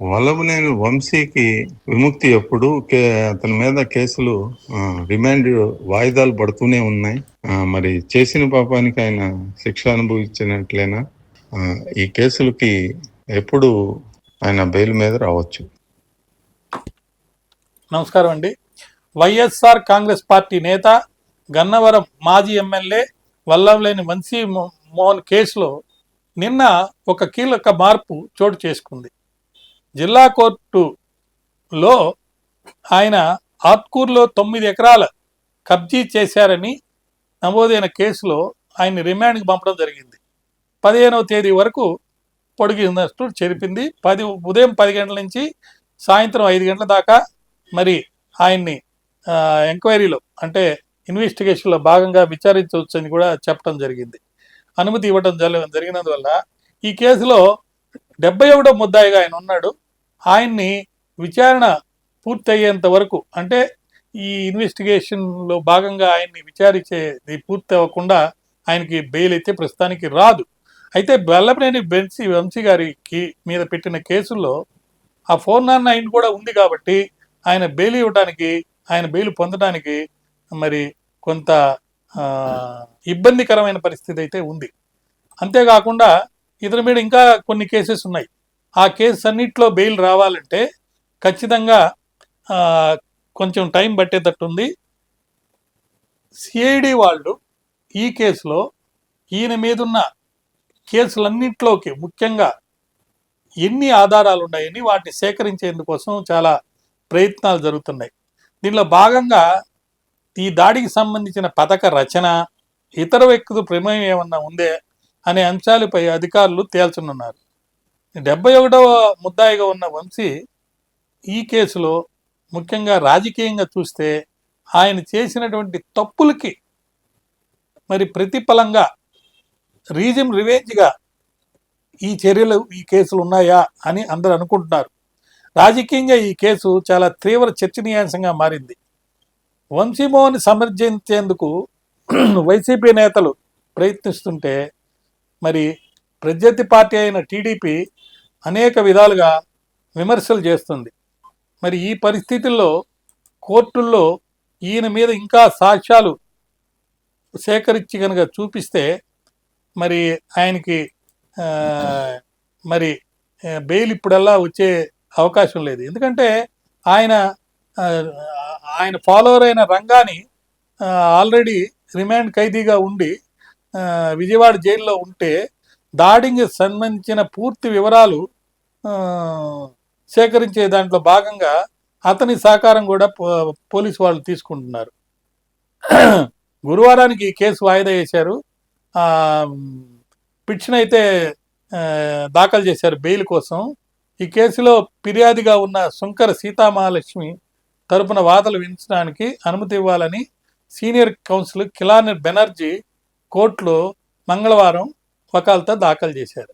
వల్లభనేని వంశీకి విముక్తి ఎప్పుడు అతని మీద కేసులు రిమాండ్ వాయిదాలు పడుతూనే ఉన్నాయి. మరి చేసిన పాపానికి ఆయన శిక్ష అనుభవించినట్లేనా? ఈ కేసులకి ఎప్పుడు ఆయన బెయిల్ మీద రావచ్చు. నమస్కారం అండి. వైఎస్ఆర్ కాంగ్రెస్ పార్టీ నేత గన్నవరం మాజీ ఎమ్మెల్యే వల్లభనేని వంశీ మోహన్ కేసులో నిన్న ఒక కీలక మార్పు చోటు చేసుకుంది. జిల్లా కోర్టులో ఆయన ఆత్కూరులో 9 ఎకరాల కబ్జీ చేశారని నమోదైన కేసులో ఆయన రిమాండ్కి పంపడం జరిగింది. 15వ తేదీ వరకు పొడిగినట్టు చెరిపింది. ఉదయం 10 గంటల నుంచి సాయంత్రం 5 గంటల దాకా మరి ఆయన్ని ఎంక్వైరీలో అంటే ఇన్వెస్టిగేషన్లో భాగంగా విచారించవచ్చని కూడా చెప్పడం జరిగింది. అనుమతి ఇవ్వడం జరిగినందువల్ల ఈ కేసులో 71వ ముద్దాయిగా ఆయన ఉన్నాడు. ఆయన్ని విచారణ పూర్తయ్యేంత వరకు అంటే ఈ ఇన్వెస్టిగేషన్లో భాగంగా ఆయన్ని విచారించేది పూర్తి అవ్వకుండా ఆయనకి బెయిల్ అయితే ప్రస్తుతానికి రాదు. అయితే వల్లభనేని వంశీ గారికి మీద పెట్టిన కేసుల్లో ఆ 409 కూడా ఉంది కాబట్టి ఆయన బెయిల్ ఇవ్వడానికి, ఆయన బెయిల్ పొందడానికి మరి కొంత ఇబ్బందికరమైన పరిస్థితి అయితే ఉంది. అంతేకాకుండా ఇతని మీద ఇంకా కొన్ని కేసెస్ ఉన్నాయి. ఆ కేసు అన్నిట్లో బెయిల్ రావాలంటే ఖచ్చితంగా కొంచెం టైం పట్టేటట్టుంది. సిఐడి వాళ్ళు ఈ కేసులో ఈయన మీదున్న కేసులన్నింటిలోకి ముఖ్యంగా ఎన్ని ఆధారాలు ఉన్నాయని వాటిని సేకరించేందుకోసం చాలా ప్రయత్నాలు జరుగుతున్నాయి. దీనిలో భాగంగా ఈ దాడికి సంబంధించిన పథక రచన, ఇతర వ్యక్తుల ప్రమేయం ఏమన్నా ఉందే అనే అంశాలపై అధికారులు తేల్చనున్నారు. 71వ ముద్దాయిగా ఉన్న వంశీ ఈ కేసులో ముఖ్యంగా రాజకీయంగా చూస్తే ఆయన చేసినటువంటి తప్పులకి మరి ప్రతిఫలంగా రివెంజ్గా ఈ చర్యలు, ఈ కేసులు ఉన్నాయా అని అందరూ అనుకుంటున్నారు. రాజకీయంగా ఈ కేసు చాలా తీవ్ర చర్చనీయాంశంగా మారింది. వంశీమోహన్ సమర్థించేందుకు వైసీపీ నేతలు ప్రయత్నిస్తుంటే మరి ప్రత్యర్థి పార్టీ అయిన టీడీపీ అనేక విధాలుగా విమర్శలు చేస్తుంది. మరి ఈ పరిస్థితుల్లో కోర్టుల్లో ఈయన మీద ఇంకా సాక్ష్యాలు సేకరించి కనుక చూపిస్తే మరి ఆయనకి మరి బెయిల్ ఇప్పుడల్లా వచ్చే అవకాశం లేదు. ఎందుకంటే ఆయన ఫాలోవర్ అయిన రంగాని ఆల్రెడీ రిమాండ్ ఖైదీగా ఉండి విజయవాడ జైల్లో ఉంటే దాడికి సంబంధించిన పూర్తి వివరాలు సేకరించే దాంట్లో భాగంగా అతని సహకారం కూడా పోలీసు వాళ్ళు తీసుకుంటున్నారు. గురువారానికి ఈ కేసు వాయిదా వేశారు. పిటిషన్ అయితే దాఖలు చేశారు బెయిల్ కోసం. ఈ కేసులో ఫిర్యాదుగా ఉన్న శుంకర సీతామహాలక్ష్మి తరపున వాదనలు వినించడానికి అనుమతి ఇవ్వాలని సీనియర్ కౌన్సిల్ కిలాని బెనర్జీ కోర్టులో మంగళవారం వకాల్తా దాఖలు చేశారు.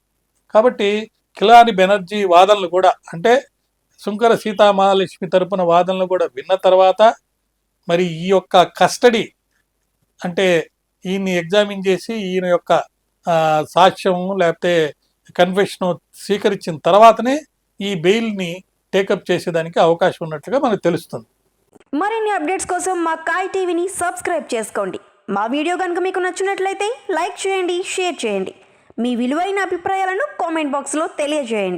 కాబట్టి కిలాని బెనర్జీ వాదనలు కూడా అంటే శుంకర సీతామహాలక్ష్మి తరపున వాదనలు కూడా విన్న తర్వాత మరి ఈ యొక్క కస్టడీ అంటే ఈయన్ని ఎగ్జామిన్ చేసి ఈయన యొక్క సాక్ష్యం లేకపోతే కన్ఫెషన్ స్వీకరించిన తర్వాతనే ఈ బెయిల్ని టేకప్ చేసేదానికి అవకాశం ఉన్నట్లుగా మనకు తెలుస్తుంది. మరిన్ని అప్డేట్స్ కోసం మా కాయ్ టీవీని సబ్స్క్రైబ్ చేసుకోండి. మా వీడియో కనుక మీకు నచ్చినట్లయితే లైక్ చేయండి, షేర్ చేయండి. మీ విలువైన అభిప్రాయాలను కామెంట్ బాక్స్లో తెలియజేయండి.